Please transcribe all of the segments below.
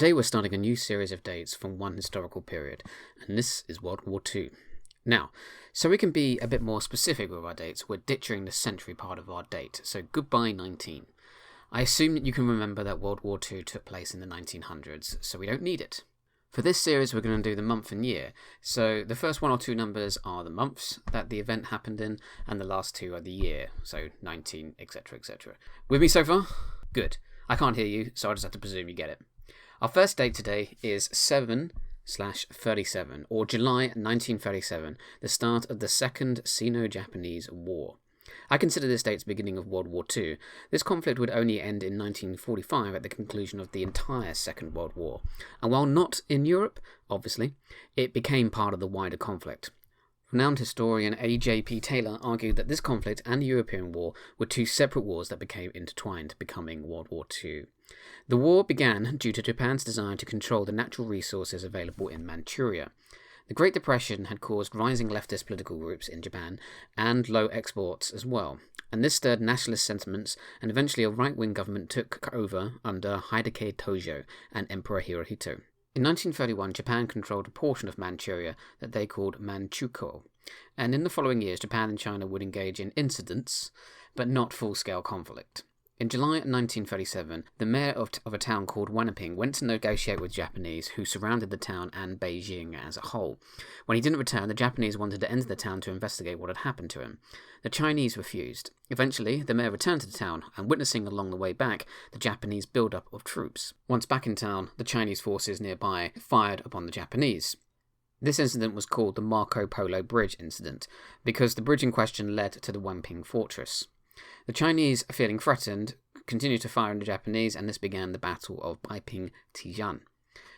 Today we're starting a new series of dates from one historical period, and this is World War II. Now, so we can be a bit more specific with our dates, we're ditching the century part of our date, so goodbye 19. I assume that you can remember that World War II took place in the 1900s, so we don't need it. For this series we're going to do the month and year, so the first one or two numbers are the months that the event happened in, and the last two are the year, so 19, etc, etc. With me so far? Good. I can't hear you, so I just have to presume you get it. Our first date today is 7/37, or July 1937, the start of the Second Sino Japanese War. I consider this date the beginning of World War II. This conflict would only end in 1945 at the conclusion of the entire Second World War, and while not in Europe, obviously, it became part of the wider conflict. Renowned historian A.J.P. Taylor argued that this conflict and the European War were two separate wars that became intertwined, becoming World War II. The war began due to Japan's desire to control the natural resources available in Manchuria. The Great Depression had caused rising leftist political groups in Japan and low exports as well, and this stirred nationalist sentiments, and eventually a right-wing government took over under Hideki Tojo and Emperor Hirohito. In 1931, Japan controlled a portion of Manchuria that they called Manchukuo, and in the following years Japan and China would engage in incidents, but not full-scale conflict. In July 1937, the mayor of a town called Wanaping went to negotiate with Japanese who surrounded the town and Beijing as a whole. When he didn't return, the Japanese wanted to enter the town to investigate what had happened to him. The Chinese refused. Eventually, the mayor returned to the town, and witnessing along the way back the Japanese build-up of troops. Once back in town, the Chinese forces nearby fired upon the Japanese. This incident was called the Marco Polo Bridge incident, because the bridge in question led to the Wanping fortress. The Chinese, feeling threatened, continued to fire on the Japanese, and this began the Battle of Taiping-Tian.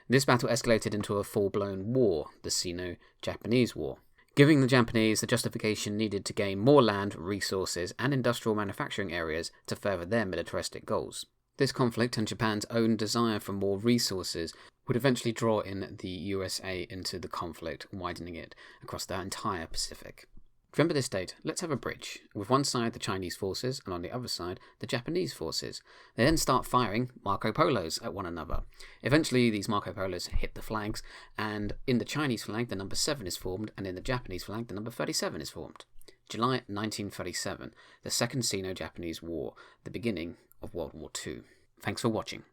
This battle escalated into a full-blown war, the Sino-Japanese War, giving the Japanese the justification needed to gain more land, resources, and industrial manufacturing areas to further their militaristic goals. This conflict and Japan's own desire for more resources would eventually draw in the USA into the conflict, widening it across the entire Pacific. To remember this date, let's have a bridge, with one side the Chinese forces and on the other side the Japanese forces. They then start firing Marco Polos at one another. Eventually these Marco Polos hit the flags, and in the Chinese flag the number 7 is formed, and in the Japanese flag the number 37 is formed. July 1937, the Second Sino Japanese War, the beginning of World War II. Thanks for watching.